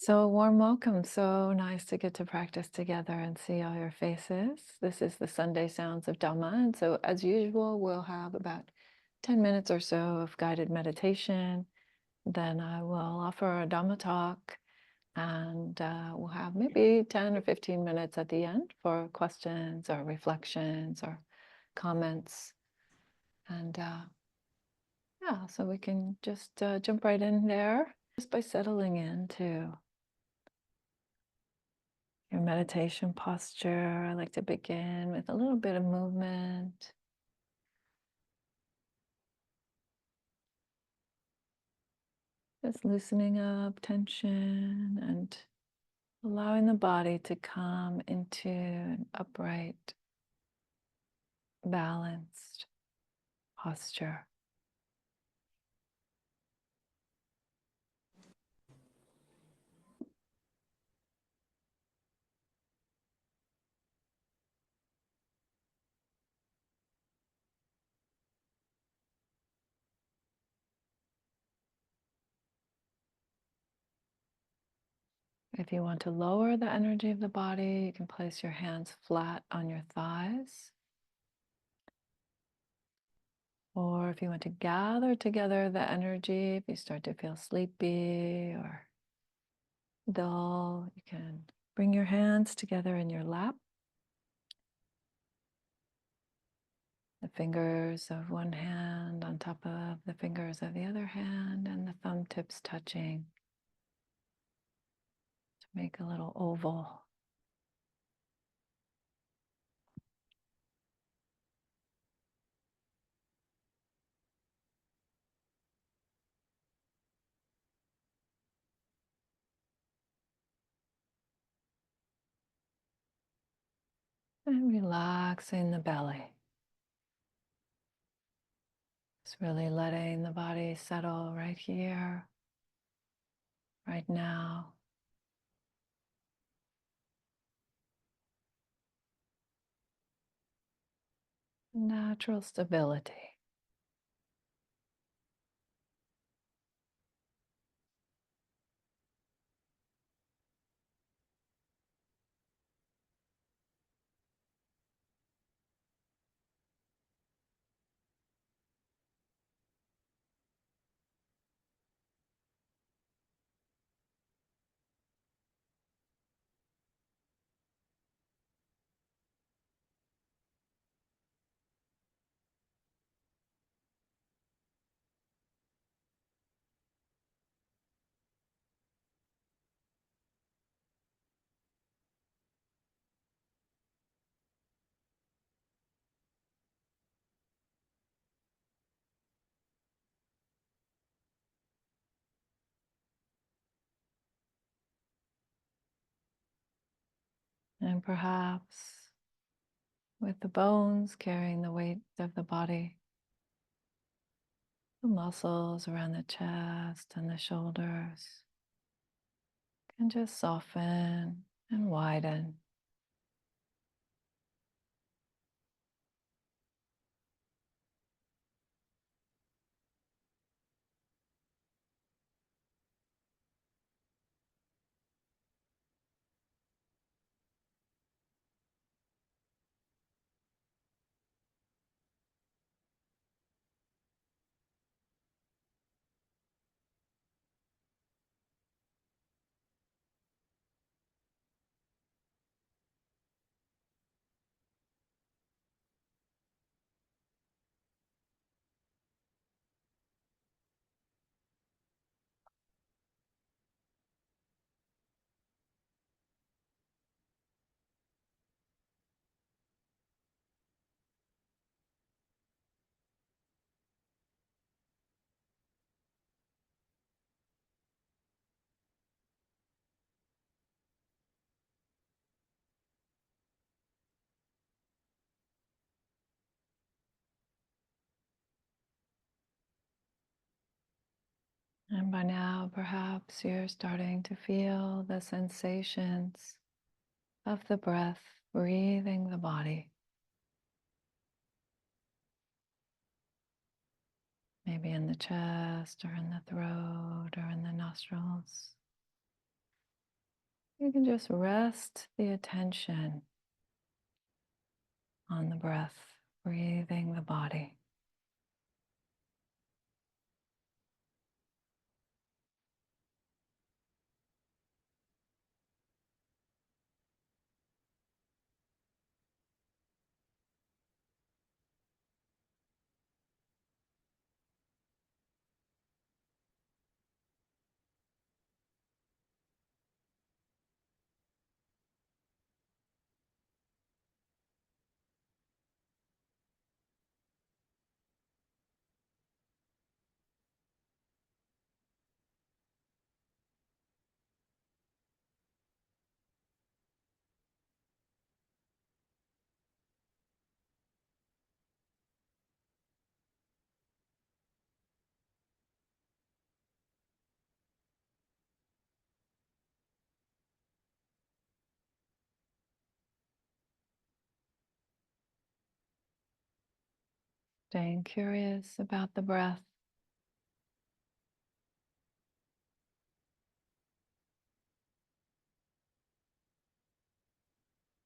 So, a warm welcome. So nice to get to practice together and see all your faces. This is the Sunday Sounds of Dhamma. And so, as usual, we'll have about 10 minutes or so of guided meditation. Then I will offer a Dhamma talk, and we'll have maybe 10 or 15 minutes at the end for questions or reflections or comments. And yeah, so we can just jump right in there just by settling into your meditation posture. I like to begin with a little bit of movement. Just loosening up tension and allowing the body to come into an upright, balanced posture. If you want to lower the energy of the body, you can place your hands flat on your thighs. Or if you want to gather together the energy, if you start to feel sleepy or dull, you can bring your hands together in your lap. The fingers of one hand on top of the fingers of the other hand, and the thumb tips touching to make a little oval. And relaxing the belly. Just really letting the body settle right here, right now. Natural stability. And perhaps with the bones carrying the weight of the body, the muscles around the chest and the shoulders can just soften and widen. And by now, perhaps you're starting to feel the sensations of the breath breathing the body. Maybe in the chest or in the throat or in the nostrils. You can just rest the attention on the breath, breathing the body. Staying curious about the breath.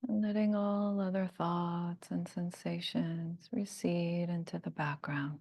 And letting all other thoughts and sensations recede into the background.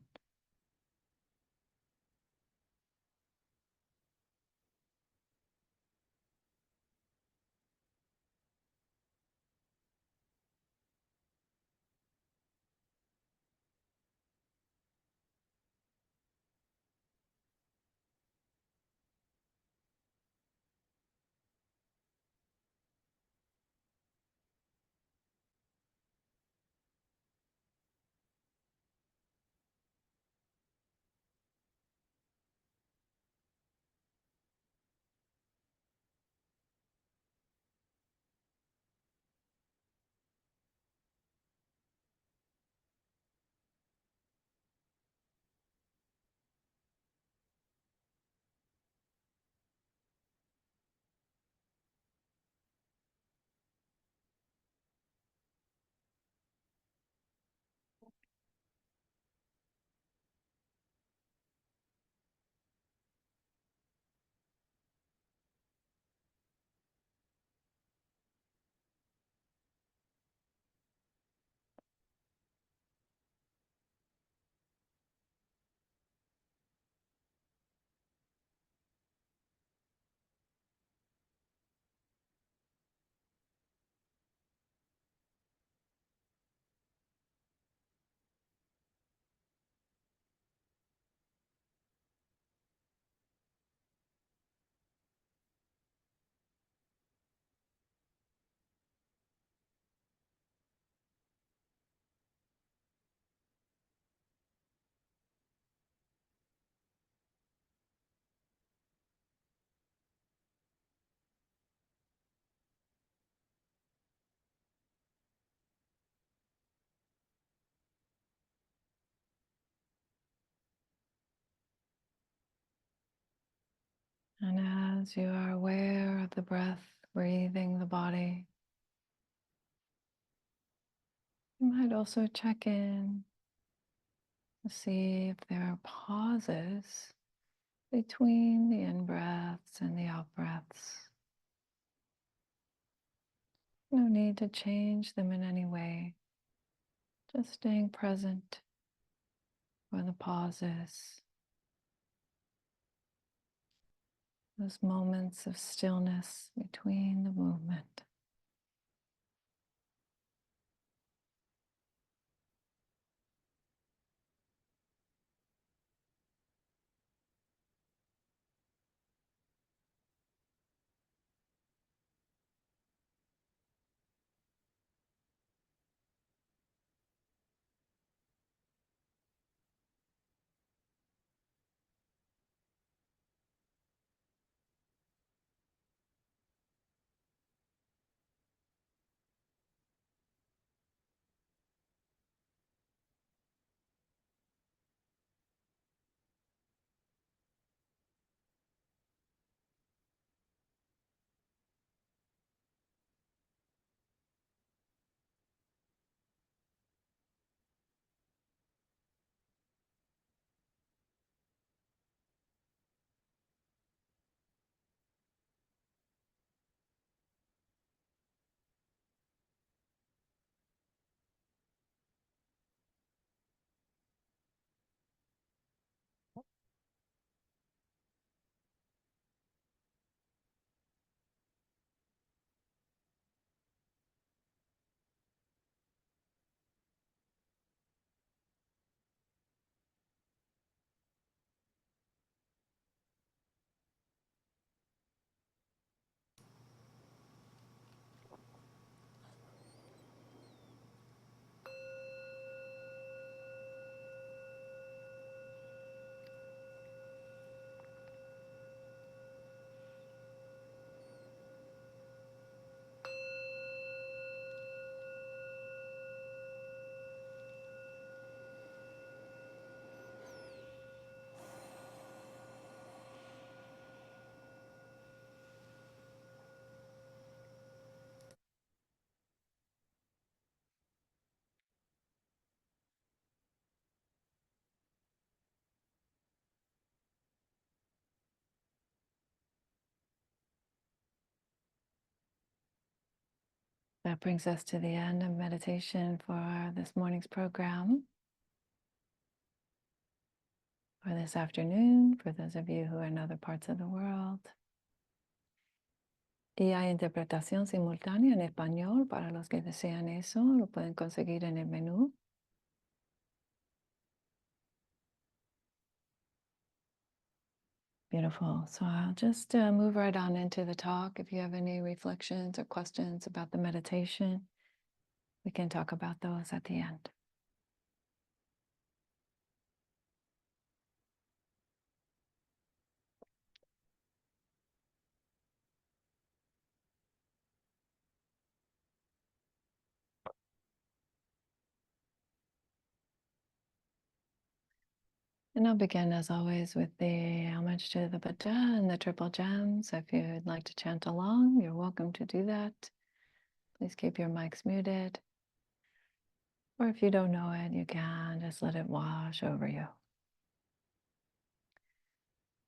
And as you are aware of the breath, breathing the body, you might also check in to see if there are pauses between the in-breaths and the out-breaths. No need to change them in any way, just staying present for the pauses, those moments of stillness between the movement. That brings us to the end of meditation for this morning's program. For this afternoon, for those of you who are in other parts of the world. Y hay interpretación simultánea en español para los que desean eso. Lo pueden conseguir en el menú. Beautiful. So I'll just move right on into the talk. If you have any reflections or questions about the meditation, we can talk about those at the end. And I'll begin, as always, with the homage to the Buddha and the triple gems. If you'd like to chant along, you're welcome to do that. Please keep your mics muted. Or if you don't know it, you can just let it wash over you.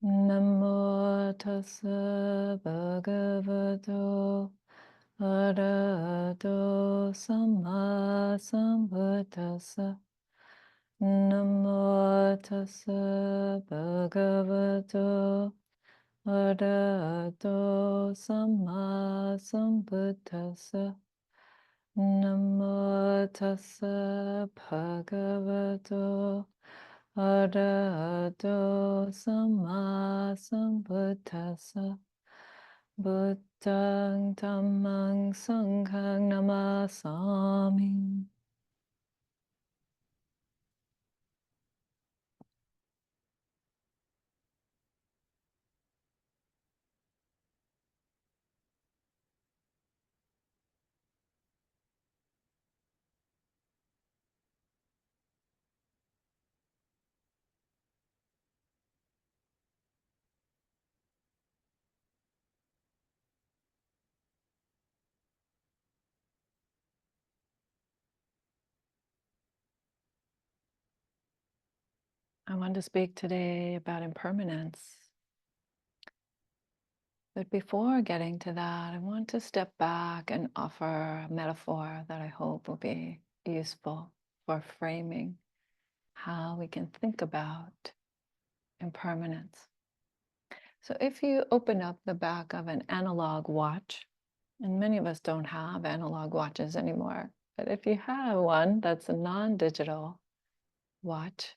Namo tassa bhagavato arahato samma sambuddhassa. Namo tassa bhagavato arahato samma sambuddhassa. Namo tassa bhagavato arahato samma sambuddhassa. Buddhang dhammang sanghang namasami. I want to speak today about impermanence. But before getting to that, I want to step back and offer a metaphor that I hope will be useful for framing how we can think about impermanence. So if you open up the back of an analog watch, and many of us don't have analog watches anymore, but if you have one that's a non-digital watch,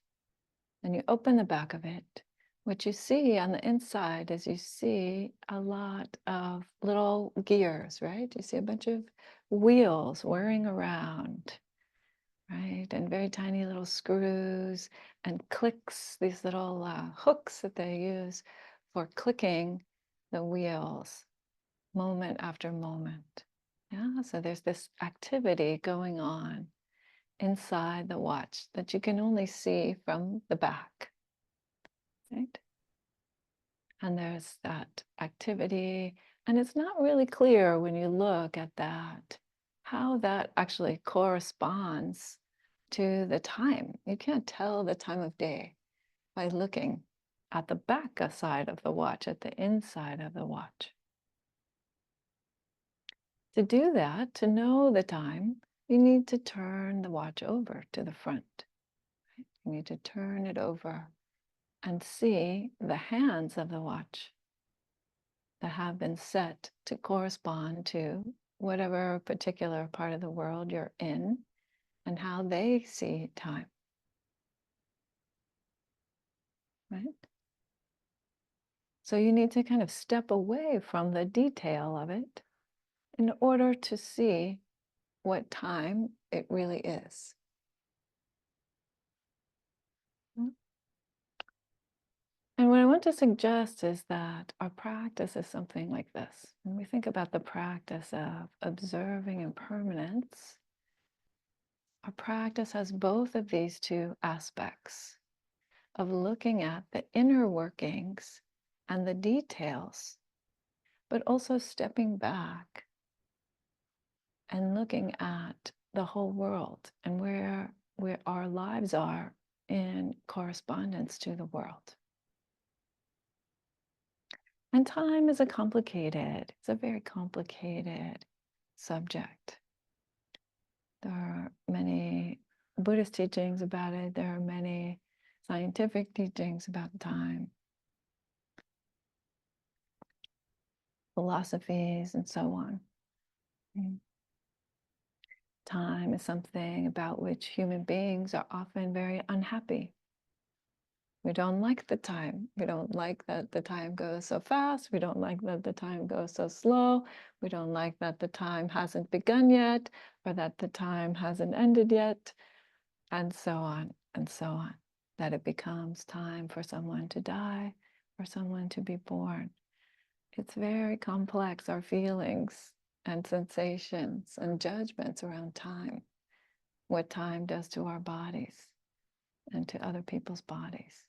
and you open the back of it, what you see on the inside is you see a lot of little gears, right? You see a bunch of wheels whirring around, right? And very tiny little screws and clicks, these little hooks that they use for clicking the wheels moment after moment. Yeah, so there's this activity going on inside the watch that you can only see from the back, right? And there's that activity, and it's not really clear when you look at that how that actually corresponds to the time. You can't tell the time of day by looking at the back side of the watch, at the inside of the watch. To do that, to know the time, you need to turn the watch over to the front. Right? You need to turn it over and see the hands of the watch that have been set to correspond to whatever particular part of the world you're in and how they see time. Right? So you need to kind of step away from the detail of it in order to see what time it really is. And what I want to suggest is that our practice is something like this. When we think about the practice of observing impermanence, our practice has both of these two aspects of looking at the inner workings and the details, but also stepping back and looking at the whole world and where our lives are in correspondence to the world. And time is it's a very complicated subject. There are many Buddhist teachings about it. There are many scientific teachings about time, philosophies, and so on. Time is something about which human beings are often very unhappy. We don't like the time. We don't like that the time goes so fast. We don't like that the time goes so slow. We don't like that the time hasn't begun yet, or that the time hasn't ended yet, and so on and so on. That it becomes time for someone to die, for someone to be born. It's very complex, our feelings and sensations and judgments around time, what time does to our bodies and to other people's bodies.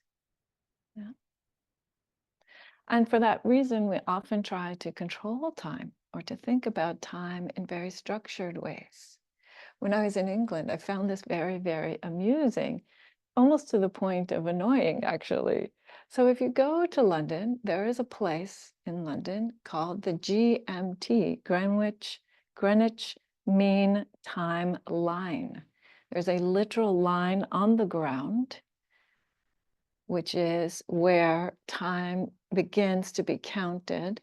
Yeah. And for that reason, we often try to control time or to think about time in very structured ways. When I was in England, I found this very, very amusing, almost to the point of annoying, actually. So if you go to London, there is a place in London called the GMT, Greenwich Mean Time Line. There's a literal line on the ground, which is where time begins to be counted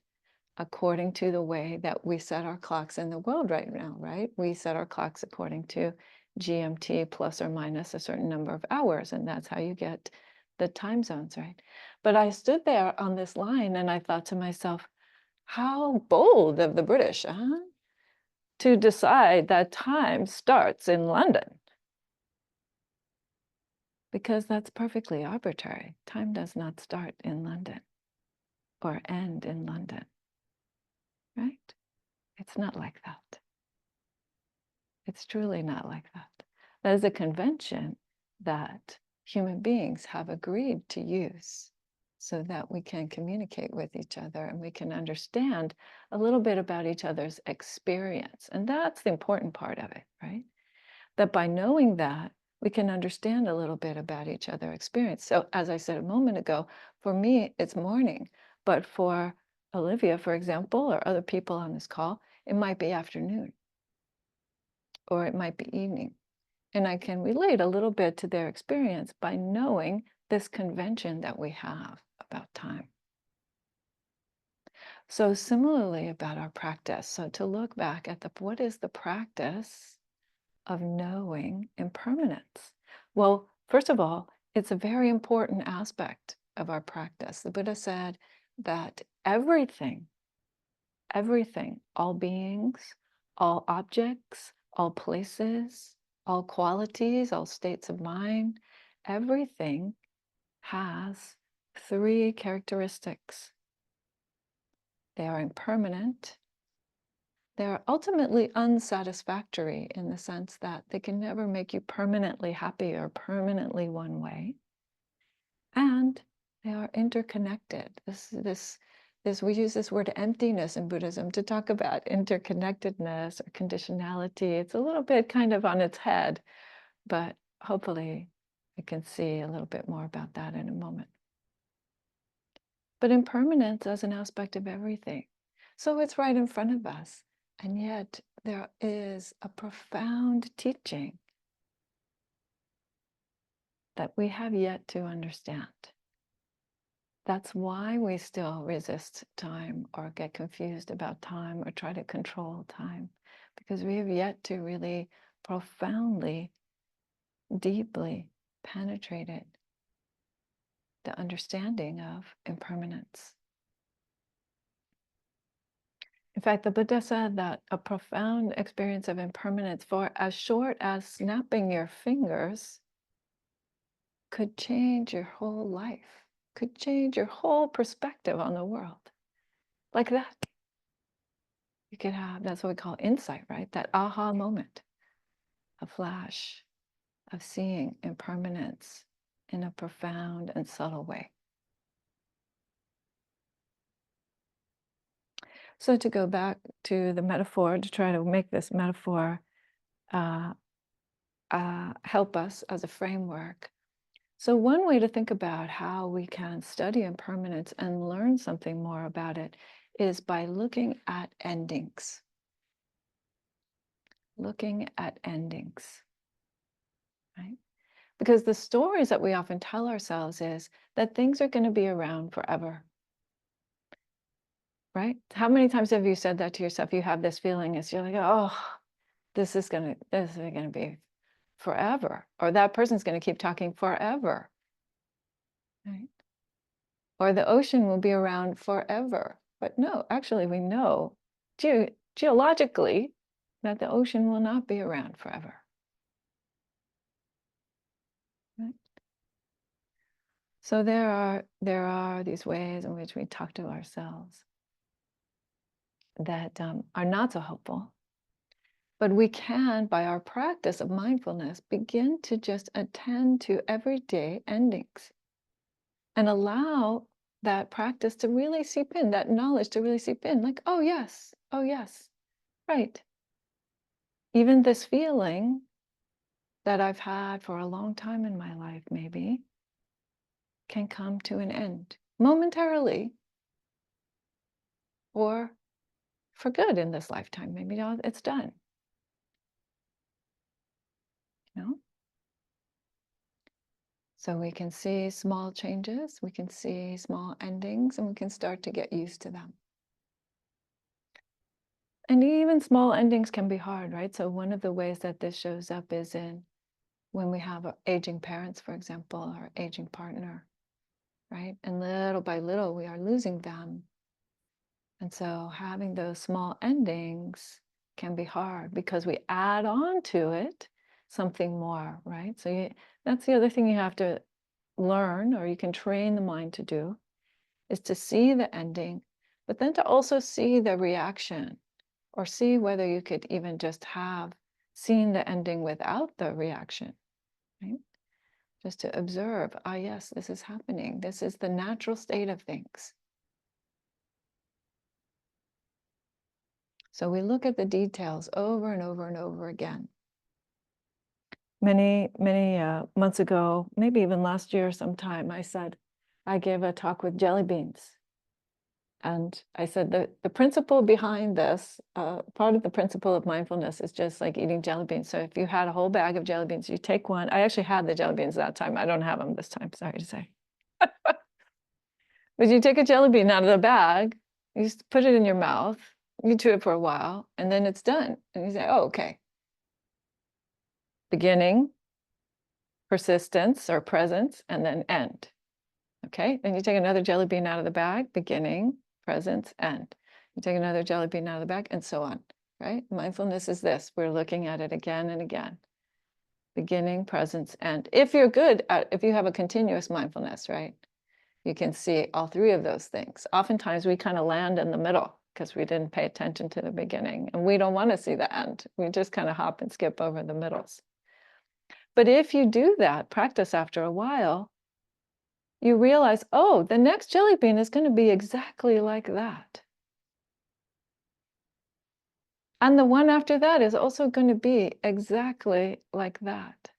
according to the way that we set our clocks in the world right now, right? We set our clocks according to GMT plus or minus a certain number of hours, and that's how you get the time zones, right? But I stood there on this line and I thought to myself, how bold of the British, huh? To decide that time starts in London. Because that's perfectly arbitrary. Time does not start in London or end in London, right? It's not like that. It's truly not like that. That is a convention that human beings have agreed to use so that we can communicate with each other and we can understand a little bit about each other's experience. And that's the important part of it, right? That by knowing that, we can understand a little bit about each other's experience. So as I said a moment ago, for me, it's morning. But for Olivia, for example, or other people on this call, it might be afternoon or it might be evening. And I can relate a little bit to their experience by knowing this convention that we have about time. So similarly about our practice. So to look back at what is the practice of knowing impermanence? Well, first of all, it's a very important aspect of our practice. The Buddha said that everything, all beings, all objects, all places, all qualities, all states of mind, everything has three characteristics. They are impermanent. They are ultimately unsatisfactory in the sense that they can never make you permanently happy or permanently one way. And they are interconnected. We use this word emptiness in Buddhism to talk about interconnectedness or conditionality. It's a little bit kind of on its head, but hopefully we can see a little bit more about that in a moment. But impermanence as an aspect of everything. So it's right in front of us. And yet there is a profound teaching that we have yet to understand. That's why we still resist time or get confused about time or try to control time, because we have yet to really profoundly, deeply penetrated the understanding of impermanence. In fact, the Buddha said that a profound experience of impermanence for as short as snapping your fingers could change your whole life, could change your whole perspective on the world. Like that. You could have, that's what we call insight, right? That aha moment, a flash of seeing impermanence in a profound and subtle way. So to go back to the metaphor, to try to make this metaphor help us as a framework. So one way to think about how we can study impermanence and learn something more about it is by looking at endings. looking at endings, right? Because the stories that we often tell ourselves is that things are going to be around forever, right? How many times have you said that to yourself? You have this feeling as you're like, oh, this is gonna be forever, or that person's gonna keep talking forever, right? Or the ocean will be around forever. But no, actually, we know geologically that the ocean will not be around forever. Right? So there are these ways in which we talk to ourselves that are not so helpful. But we can, by our practice of mindfulness, begin to just attend to everyday endings and allow that practice to really seep in, that knowledge to really seep in, like, oh yes, right. Even this feeling that I've had for a long time in my life, maybe, can come to an end momentarily or for good in this lifetime. Maybe it's done, you know? So we can see small changes, we can see small endings, and we can start to get used to them. And even small endings can be hard, right? So one of the ways that this shows up is in when we have aging parents, for example, or aging partner, right? And little by little, we are losing them. And so having those small endings can be hard because we add on to it something more, right? So that's the other thing you have to learn, or you can train the mind to do, is to see the ending, but then to also see the reaction, or see whether you could even just have seen the ending without the reaction, right? Just to observe, ah, yes, this is happening. This is the natural state of things. So we look at the details over and over and over again. Many months ago, maybe even last year sometime, I gave a talk with jelly beans. And I said the principle behind this, part of the principle of mindfulness is just like eating jelly beans. So if you had a whole bag of jelly beans, you take one. I actually had the jelly beans that time. I don't have them this time, sorry to say. But you take a jelly bean out of the bag, you just put it in your mouth, you chew it for a while, and then it's done. And you say, oh, okay. Beginning, persistence or presence, and then end. Okay, then you take another jelly bean out of the bag, beginning, presence, end. You take another jelly bean out of the bag, and so on, right? Mindfulness is this. We're looking at it again and again. Beginning, presence, end. If you're good at, if you have a continuous mindfulness, right? You can see all three of those things. Oftentimes we kind of land in the middle because we didn't pay attention to the beginning, and we don't want to see the end. We just kind of hop and skip over the middles. But if you do that practice after a while, you realize, oh, the next jelly bean is going to be exactly like that. And the one after that is also going to be exactly like that.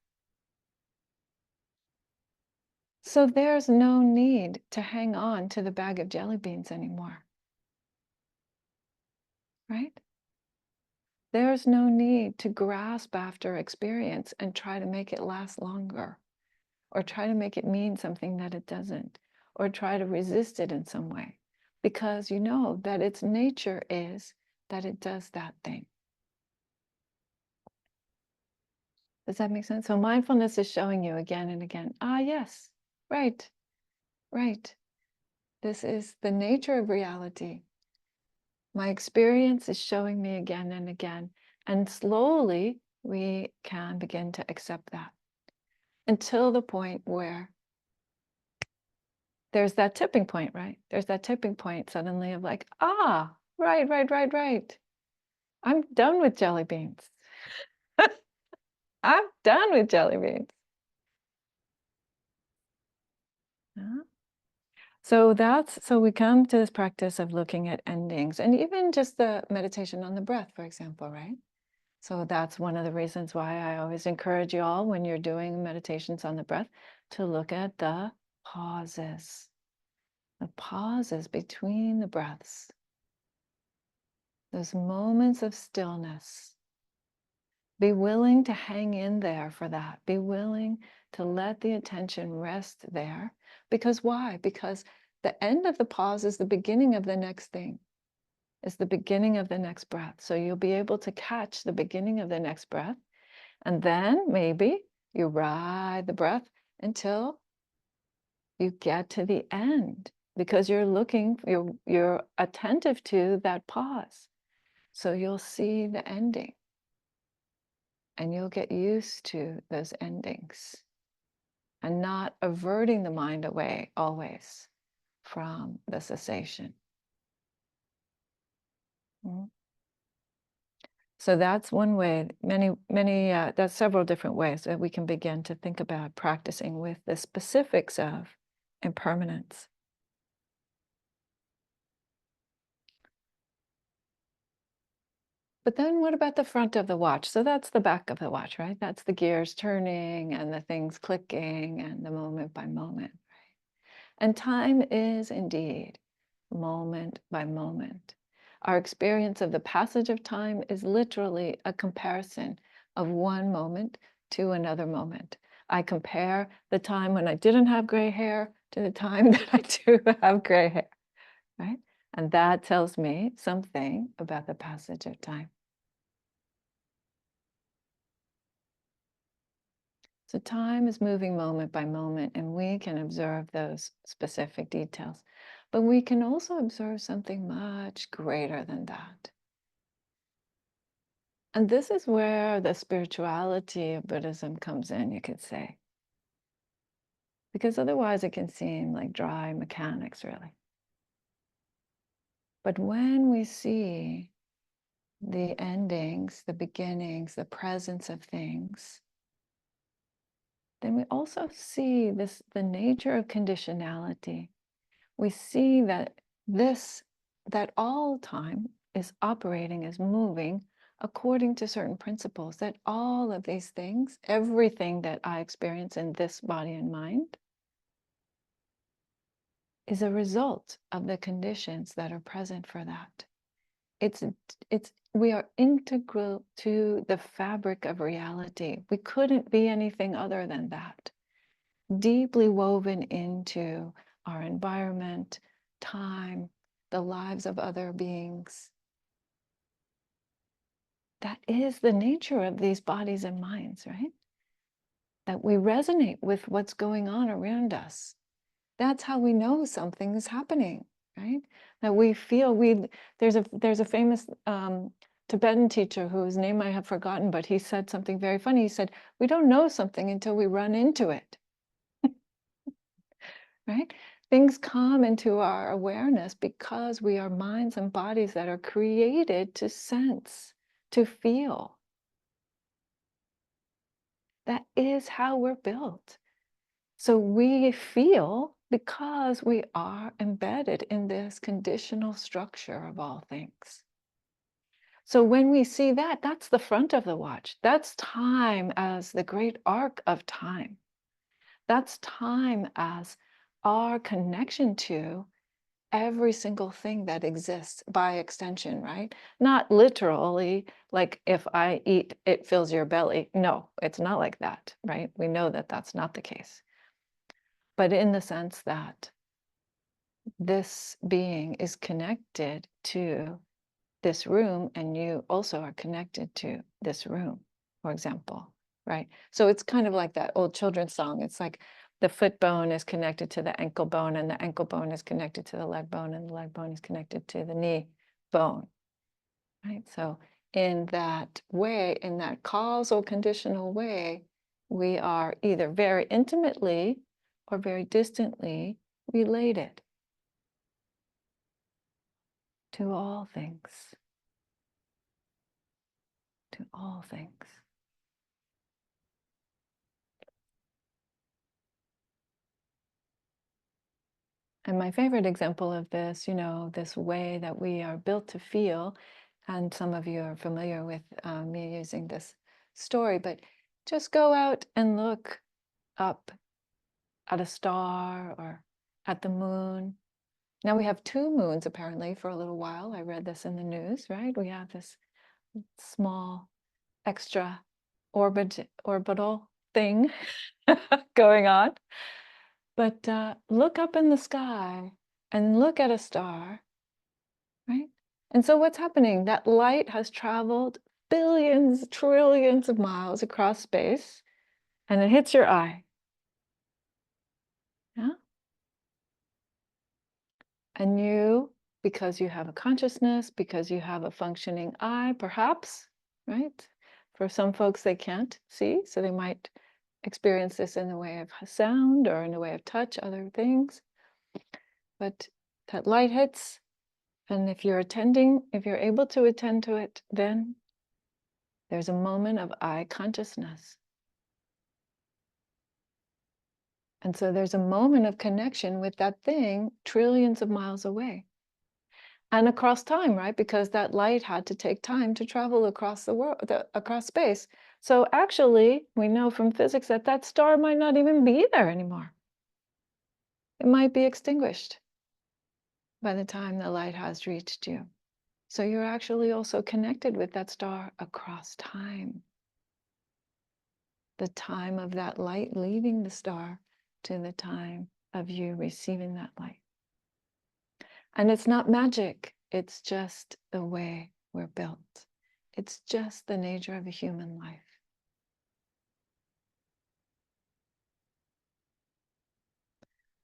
So there's no need to hang on to the bag of jelly beans anymore, right? There's no need to grasp after experience and try to make it last longer, or try to make it mean something that it doesn't, or try to resist it in some way, because you know that its nature is that it does that thing. Does that make sense? So mindfulness is showing you again and again, ah, yes, right, right. This is the nature of reality. My experience is showing me again and again. And slowly we can begin to accept that until the point where there's that tipping point, right? There's that tipping point suddenly of like, ah, right. I'm done with jelly beans. I'm done with jelly beans. Yeah. So we come to this practice of looking at endings, and even just the meditation on the breath, for example, right? So that's one of the reasons why I always encourage you all, when you're doing meditations on the breath, to look at the pauses between the breaths, those moments of stillness Be willing to hang in there for that. Be willing to let the attention rest there. Because why? Because the end of the pause is the beginning of the next thing, is the beginning of the next breath. So you'll be able to catch the beginning of the next breath. And then maybe you ride the breath until you get to the end, because you're looking, you're attentive to that pause. So you'll see the ending. And you'll get used to those endings and not averting the mind away always from the cessation. So that's one way. There's several different ways that we can begin to think about practicing with the specifics of impermanence. But then what about the front of the watch? So that's the back of the watch, right? That's the gears turning and the things clicking and the moment by moment, right? And time is indeed moment by moment. Our experience of the passage of time is literally a comparison of one moment to another moment. I compare the time when I didn't have gray hair to the time that I do have gray hair, right? And that tells me something about the passage of time. So time is moving moment by moment, and we can observe those specific details. But we can also observe something much greater than that. And this is where the spirituality of Buddhism comes in, you could say. Because otherwise it can seem like dry mechanics, really. But when we see the endings, the beginnings, the presence of things, then we also see the nature of conditionality. We see that all time is operating, is moving according to certain principles, that all of these things, everything that I experience in this body and mind, is a result of the conditions that are present for that. We are integral to the fabric of reality. We couldn't be anything other than that. Deeply woven into our environment, time, the lives of other beings. That is the nature of these bodies and minds, right? That we resonate with what's going on around us. That's how we know something is happening, right? That we feel there's a famous Tibetan teacher whose name I have forgotten, but he said something very funny. He said, we don't know something until we run into it. Right? Things come into our awareness because we are minds and bodies that are created to sense, to feel. That is how we're built. So we feel because we are embedded in this conditional structure of all things. So when we see that, that's the front of the watch. That's time as the great arc of time. That's time as our connection to every single thing that exists by extension, right? Not literally, like if I eat, it fills your belly. No, it's not like that, right? We know that that's not the case. But in the sense that this being is connected to this room, and you also are connected to this room, for example, right? So it's kind of like that old children's song. It's like the foot bone is connected to the ankle bone, and the ankle bone is connected to the leg bone, and the leg bone is connected to the knee bone, right? So in that way, in that causal conditional way, we are either very intimately or very distantly related to all things, to all things. And my favorite example of this, this way that we are built to feel, and some of you are familiar with me using this story, but just go out and look up at a star or at the moon. Now we have two moons apparently for a little while. I read this in the news, right? We have this small extra orbital thing going on. But look up in the sky and look at a star, right? And so what's happening? That light has traveled billions, trillions of miles across space, and it hits your eye. Yeah? And you, because you have a consciousness, because you have a functioning eye, perhaps, right? For some folks, they can't see, so they might experience this in the way of sound or in the way of touch, other things. But that light hits, and if you're able to attend to it, then there's a moment of eye consciousness. And so there's a moment of connection with that thing trillions of miles away. And across time, right? Because that light had to take time to travel across the world, across space. So actually, we know from physics that that star might not even be there anymore. It might be extinguished by the time the light has reached you. So you're actually also connected with that star across time. The time of that light leaving the star to the time of you receiving that light. And it's not magic, it's just the way we're built. It's just the nature of a human life.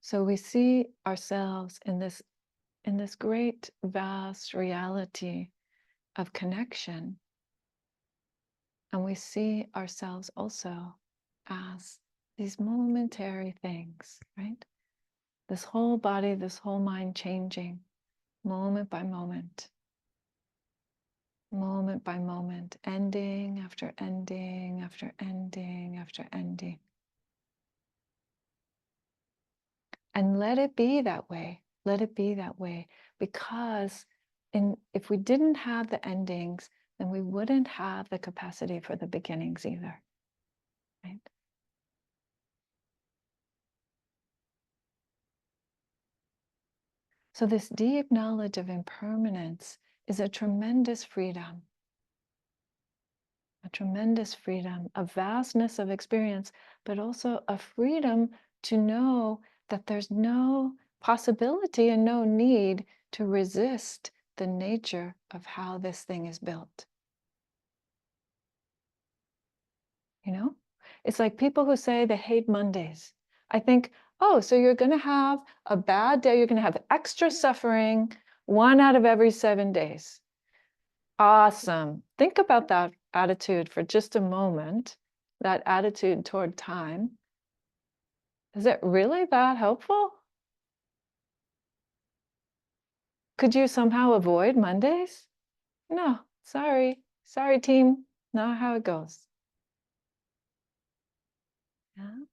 So we see ourselves in this great, vast reality of connection. And we see ourselves also as these momentary things, right? This whole body, this whole mind changing moment by moment by moment, ending after ending after ending after ending. And let it be that way. Let it be that way. Because if we didn't have the endings, then we wouldn't have the capacity for the beginnings either. Right? So this deep knowledge of impermanence is a tremendous freedom. A tremendous freedom, a vastness of experience, but also a freedom to know that there's no possibility and no need to resist the nature of how this thing is built. You know, it's like people who say they hate Mondays. I think, oh, so you're going to have a bad day, you're going to have extra suffering 1 out of every 7 days. Awesome. Think about that attitude for just a moment, that attitude toward time. Is it really that helpful? Could you somehow avoid Mondays? No, sorry. Sorry, team. Not how it goes. Yeah.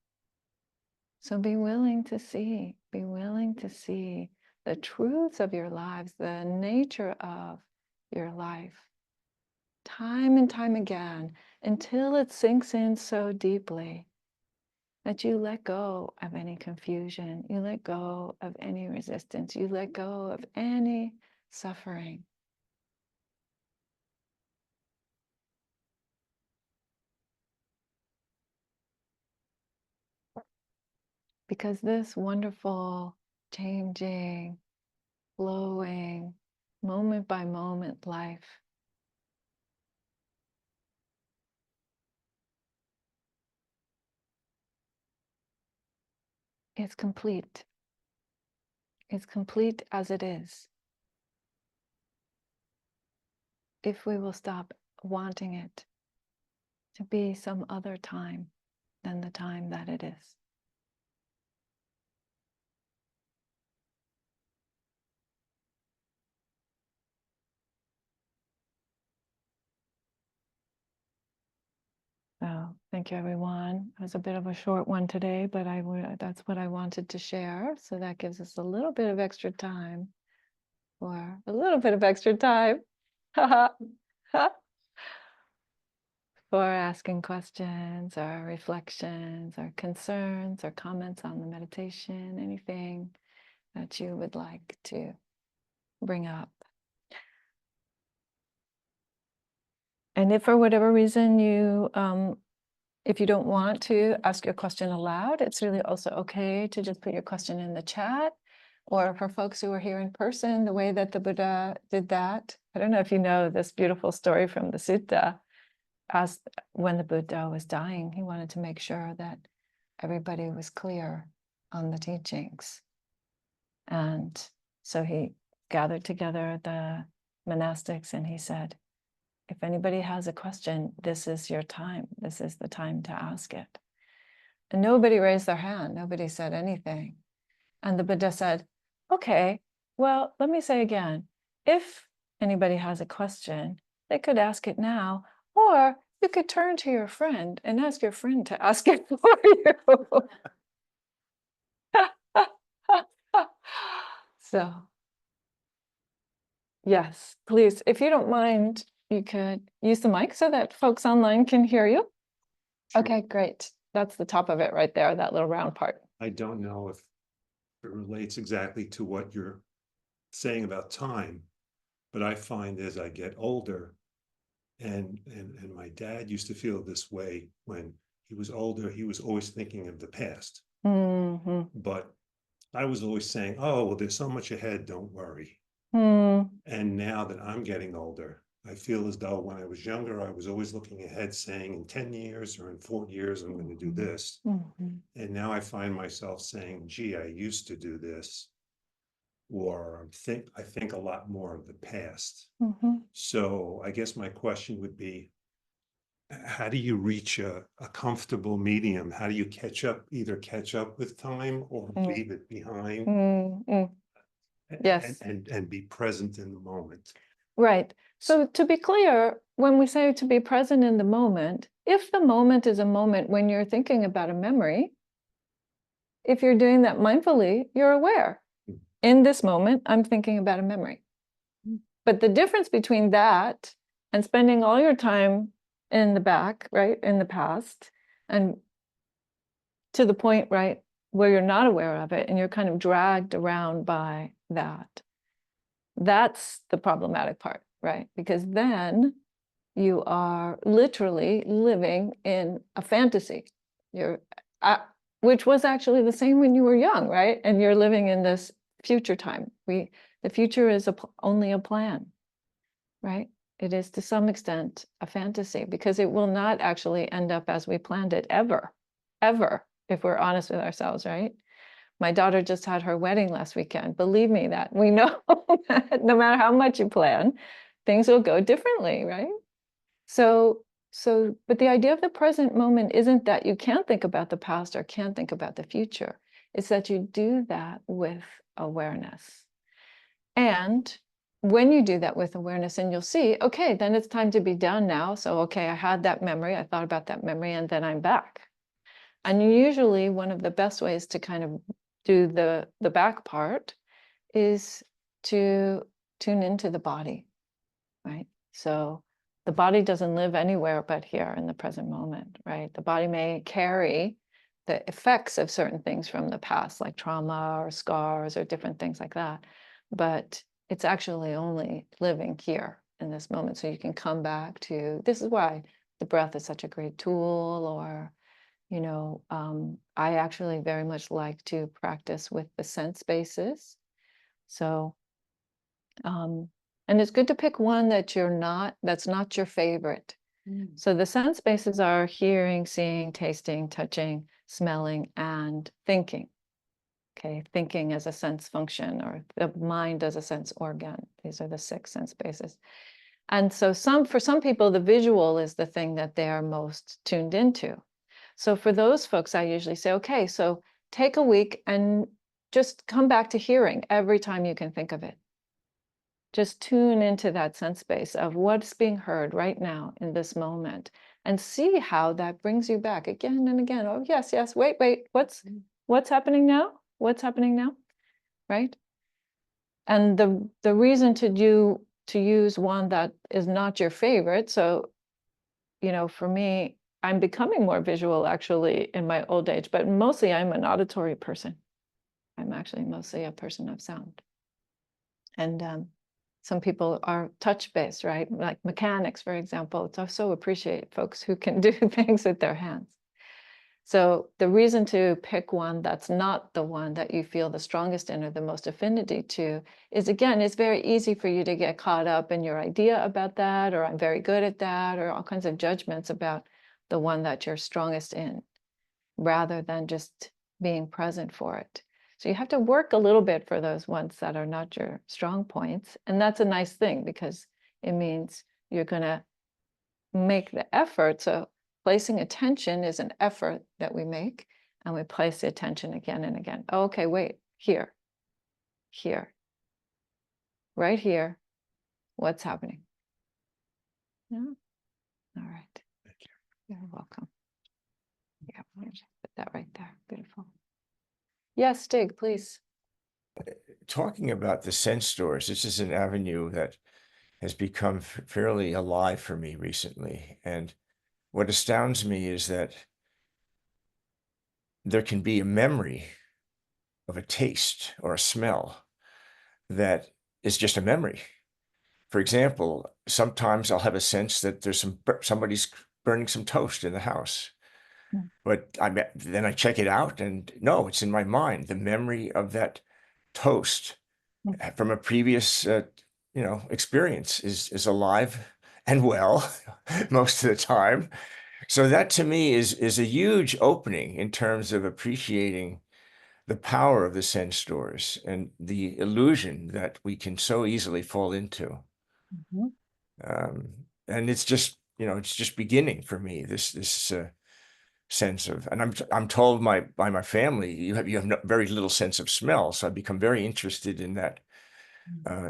So be willing to see the truths of your lives, the nature of your life, time and time again, until it sinks in so deeply that you let go of any confusion, you let go of any resistance, you let go of any suffering. Because this wonderful, changing, flowing, moment by moment life is complete. It's complete as it is. If we will stop wanting it to be some other time than the time that it is. So thank you, everyone. It was a bit of a short one today, but that's what I wanted to share. So that gives us a little bit of extra time for for asking questions or reflections or concerns or comments on the meditation, anything that you would like to bring up. And if for whatever reason you If you don't want to ask your question aloud, it's really also okay to just put your question in the chat. Or for folks who are here in person, the way that the Buddha did that. I don't know if you know this beautiful story from the sutta. As when the Buddha was dying, he wanted to make sure that everybody was clear on the teachings. And so he gathered together the monastics and he said, if anybody has a question, this is your time. This is the time to ask it. And nobody raised their hand. Nobody said anything. And the Buddha said, okay, well, let me say again, if anybody has a question, they could ask it now, or you could turn to your friend and ask your friend to ask it for you. So, yes, please, if you don't mind, you could use the mic so that folks online can hear you. Sure. Okay, great. That's the top of it right there, that little round part. I don't know if it relates exactly to what you're saying about time, but I find as I get older, and my dad used to feel this way when he was older, he was always thinking of the past. Mm-hmm. But I was always saying, oh, well, there's so much ahead, don't worry. And now that I'm getting older, I feel as though when I was younger, I was always looking ahead saying in 10 years or in 4 years, I'm going to do this. And now I find myself saying, gee, I used to do this. Or I think a lot more of the past. So I guess my question would be, how do you reach a comfortable medium? How do you either catch up with time or leave it behind? Yes. And be present in the moment. Right. So to be clear, when we say to be present in the moment, if the moment is a moment when you're thinking about a memory, if you're doing that mindfully, you're aware. In this moment, I'm thinking about a memory. But the difference between that and spending all your time in the back, right, in the past, and to the point, right, where you're not aware of it and you're kind of dragged around by that. That's the problematic part, right? Because then you are literally living in a fantasy. Which was actually the same when you were young, right? And you're living in this future time. The future is only a plan, right? It is to some extent a fantasy because it will not actually end up as we planned it ever, if we're honest with ourselves, right? My daughter just had her wedding last weekend. Believe me that we know that no matter how much you plan, things will go differently, right? But the idea of the present moment isn't that you can't think about the past or can't think about the future. It's that you do that with awareness. And when you do that with awareness, and you'll see, okay, then it's time to be done now. So, okay, I had that memory, I thought about that memory, and then I'm back. And usually one of the best ways to kind of do the back part is to tune into the body, right? So the body doesn't live anywhere but here in the present moment, right? The body may carry the effects of certain things from the past, like trauma or scars or different things like that. But it's actually only living here in this moment. So you can come back to, this is why the breath is such a great tool, or I actually very much like to practice with the sense bases. So, and it's good to pick one that's not your favorite. So the sense bases are hearing, seeing, tasting, touching, smelling, and thinking. Okay, thinking as a sense function, or the mind as a sense organ. These are the 6 sense bases. And so for some people, the visual is the thing that they are most tuned into. So for those folks, I usually say, okay, so take a week and just come back to hearing every time you can think of it. Just tune into that sense space of what's being heard right now in this moment and see how that brings you back again and again. Oh, yes, wait, what's happening now? What's happening now? Right? And the reason to use one that is not your favorite, so, for me, I'm becoming more visual actually in my old age, but mostly I'm an auditory person. I'm actually mostly a person of sound. And some people are touch-based, right? Like mechanics, for example. So I so appreciate folks who can do things with their hands. So the reason to pick one that's not the one that you feel the strongest in or the most affinity to is, again, it's very easy for you to get caught up in your idea about that, or I'm very good at that, or all kinds of judgments about the one that you're strongest in, rather than just being present for it. So you have to work a little bit for those ones that are not your strong points. And that's a nice thing, because it means you're going to make the effort. So placing attention is an effort that we make, and we place the attention again and again. Oh, okay, wait, here, right here. What's happening? Yeah. All right. Thank you. You're welcome. Yeah, put that right there. Beautiful. Yes, Stig, please. Talking about the sense doors, this is an avenue that has become fairly alive for me recently. And what astounds me is that there can be a memory of a taste or a smell that is just a memory. For example, sometimes I'll have a sense that there's somebody's burning some toast in the house. But then I check it out, and no, it's in my mind. The memory of that toast from a previous experience is alive and well most of the time. So that to me is a huge opening in terms of appreciating the power of the sense doors and the illusion that we can so easily fall into. And it's just beginning for me, this sense of, and I'm told by my family, you have very little sense of smell. So I become very interested in that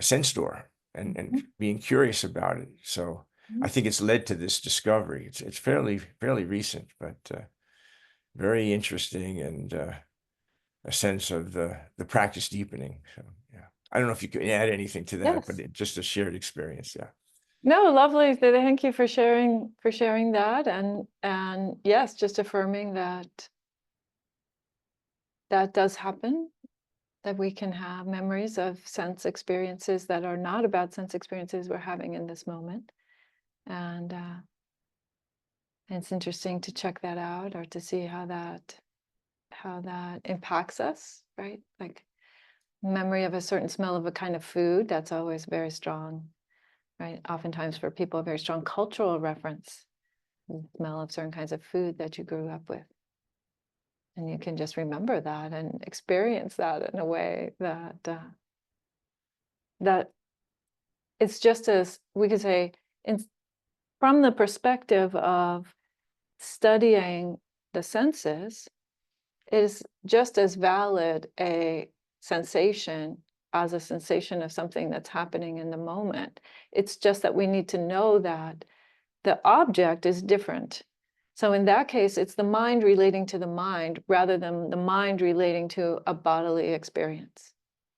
sense door and being curious about it. So I think it's led to this discovery. It's fairly recent, but very interesting, and a sense of the practice deepening. So yeah, I don't know if you could add anything to that, Yes. but just a shared experience. Yeah. No, lovely. Thank you for sharing that, and yes, just affirming that does happen, that we can have memories of sense experiences that are not about sense experiences we're having in this moment. And it's interesting to check that out, or to see how that impacts us, right? Like memory of a certain smell of a kind of food, that's always very strong, right? Oftentimes for people, a very strong cultural reference, the smell of certain kinds of food that you grew up with. And you can just remember that and experience that in a way that that it's just as, we could say, from the perspective of studying the senses, it is just as valid a sensation as a sensation of something that's happening in the moment. It's just that we need to know that the object is different. So in that case, it's the mind relating to the mind rather than the mind relating to a bodily experience,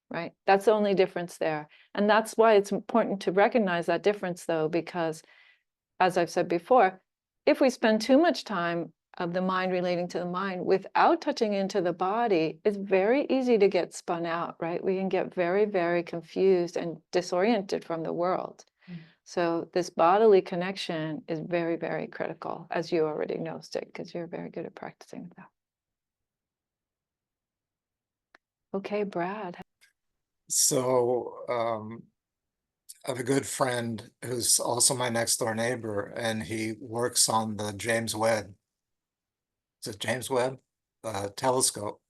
right? That's the only difference there. And that's why it's important to recognize that difference, though, because, as I've said before, if we spend too much time of the mind relating to the mind without touching into the body, it's very easy to get spun out, right? We can get very, very confused and disoriented from the world. So this bodily connection is very, very critical, as you already know, Stig, because you're very good at practicing with that. Okay, Brad. So I have a good friend who's also my next door neighbor, and he works on the James Webb. Is it James Webb telescope?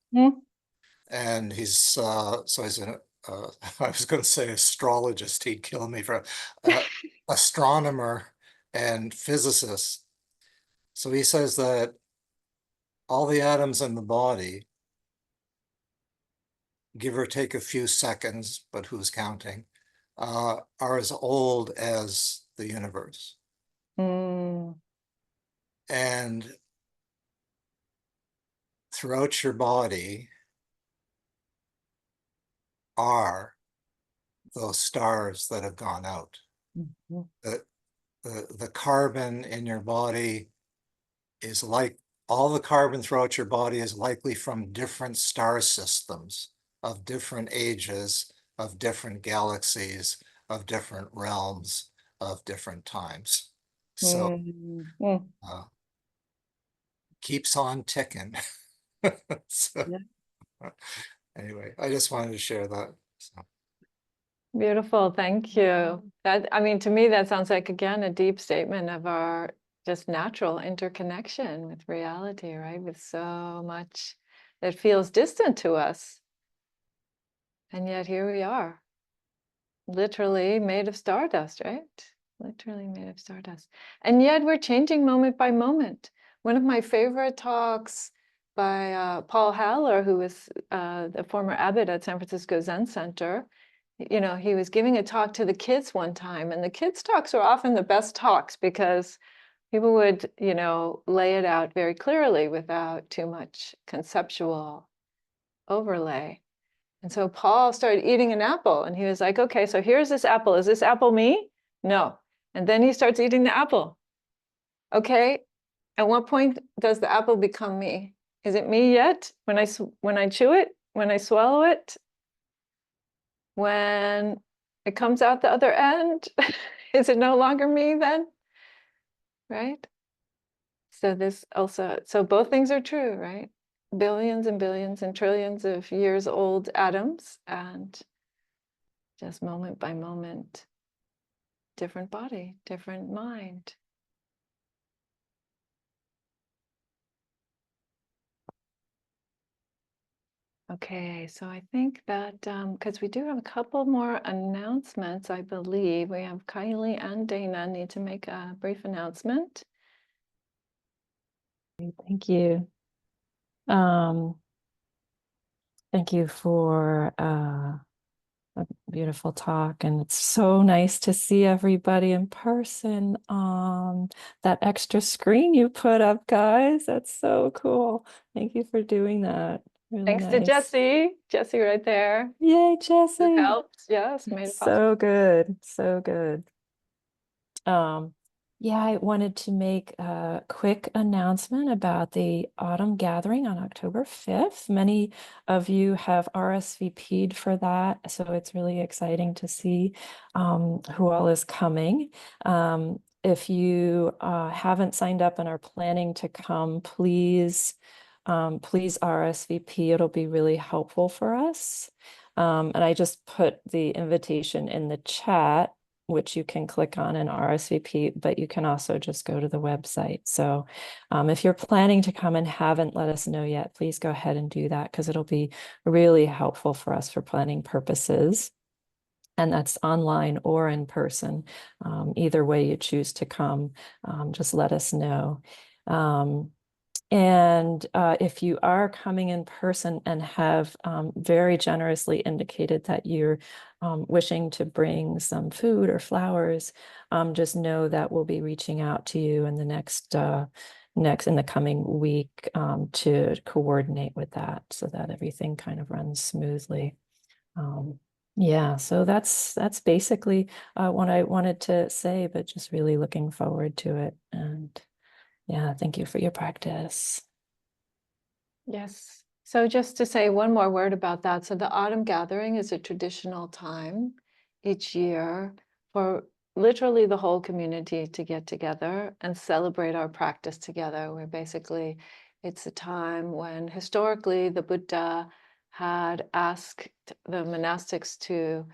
And he's so he's an I was going to say astrologist. He'd kill me for astronomer and physicist. So he says that all the atoms in the body, give or take a few seconds, but who's counting, are as old as the universe. And throughout your body are those stars that have gone out. The carbon in your body is like, all the carbon throughout your body is likely from different star systems of different ages, of different galaxies, of different realms of different times. So keeps on ticking. So, anyway, I just wanted to share that. So. Beautiful, thank you. That, I mean, to me, that sounds like, again, a deep statement of our just natural interconnection with reality, right? With so much that feels distant to us. And yet here we are, literally made of stardust, right? Literally made of stardust. And yet we're changing moment by moment. One of my favorite talks by Paul Haller, who was the former abbot at San Francisco Zen Center, you know, he was giving a talk to the kids one time, and the kids' talks are often the best talks because people would, you know, lay it out very clearly without too much conceptual overlay. And so Paul started eating an apple, and he was like, okay, so here's this apple. Is this apple me? No. And then he starts eating the apple. Okay, at what point does the apple become me? Is it me yet? When I chew it? When I swallow it? When it comes out the other end? Is it no longer me then? Right? So this also, so both things are true, right? Billions and billions and trillions of years old atoms, and just moment by moment, different body, different mind. Okay, so I think that because we do have a couple more announcements, I believe we have Kylie and Dana need to make a brief announcement. Thank you. Thank you for a beautiful talk, and it's so nice to see everybody in person. That extra screen you put up, guys, that's so cool. Thank you for doing that. Really Thanks to nice. Jessie right there. Yay, Jessie. Who helped, yes, made it possible. So good, so good. Yeah, I wanted to make a quick announcement about the autumn gathering on October 5th. Many of you have RSVP'd for that, so it's really exciting to see who all is coming. If you haven't signed up and are planning to come, please RSVP. It'll be really helpful for us. And I just put the invitation in the chat, which you can click on and RSVP, but you can also just go to the website. So if you're planning to come and haven't let us know yet, please go ahead and do that, because it'll be really helpful for us for planning purposes. And that's online or in person. Either way you choose to come, just let us know. And if you are coming in person and have very generously indicated that you're wishing to bring some food or flowers, just know that we'll be reaching out to you in the next in the coming week to coordinate with that, so that everything kind of runs smoothly. Yeah, so that's basically what I wanted to say, but just really looking forward to it. And yeah, thank you for your practice. Yes. So just to say one more word about that. So the autumn gathering is a traditional time each year for literally the whole community to get together and celebrate our practice together. Where basically it's a time when historically the Buddha had asked the monastics to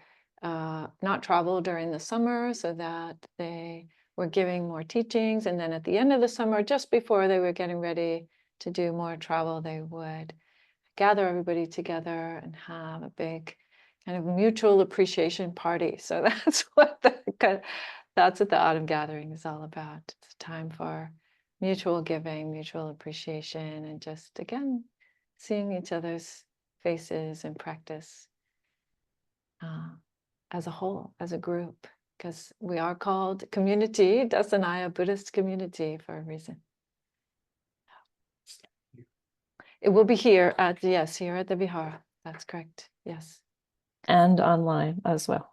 not travel during the summer, so that they were giving more teachings. And then at the end of the summer, just before they were getting ready to do more travel, they would gather everybody together and have a big kind of mutual appreciation party. So that's what the autumn gathering is all about. It's a time for mutual giving, mutual appreciation, and just, again, seeing each other's faces and practice as a whole, as a group, because we are called community, Dassanaya Buddhist Community, for a reason. It will be here at, yes, here at the vihara. That's correct. Yes. And online as well.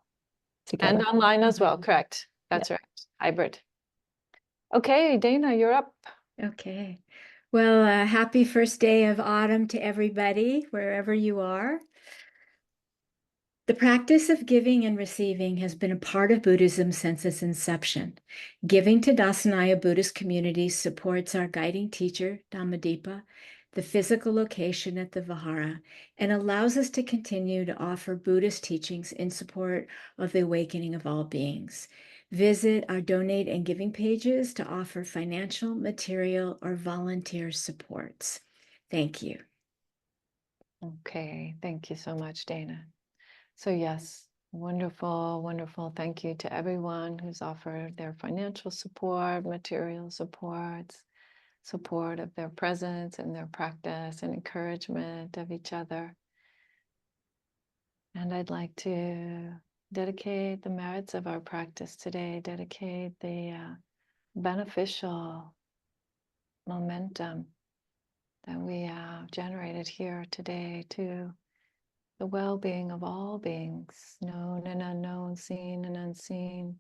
Together. And online as well. Correct. That's right. Hybrid. Okay, Dana, you're up. Okay. Well, happy first day of autumn to everybody, wherever you are. The practice of giving and receiving has been a part of Buddhism since its inception. Giving to Dassanaya Buddhist Community supports our guiding teacher, Dhammadipa, the physical location at the vihara, and allows us to continue to offer Buddhist teachings in support of the awakening of all beings. Visit our donate and giving pages to offer financial, material, or volunteer supports. Thank you. Okay, thank you so much, Dana. So yes, wonderful, wonderful. Thank you to everyone who's offered their financial support, material supports, support of their presence and their practice and encouragement of each other. And I'd like to dedicate the merits of our practice today, dedicate the beneficial momentum that we have generated here today to the well-being of all beings, known and unknown, seen and unseen.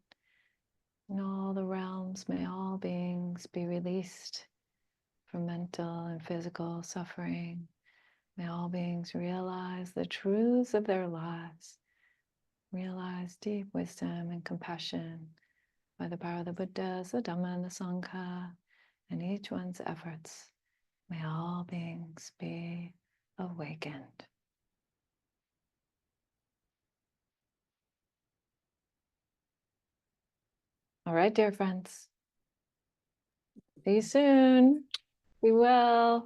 In all the realms, may all beings be released from mental and physical suffering. May all beings realize the truths of their lives, realize deep wisdom and compassion by the power of the Buddhas, the Dhamma, and the Sangha, and each one's efforts. May all beings be awakened. All right, dear friends. See you soon. Be well.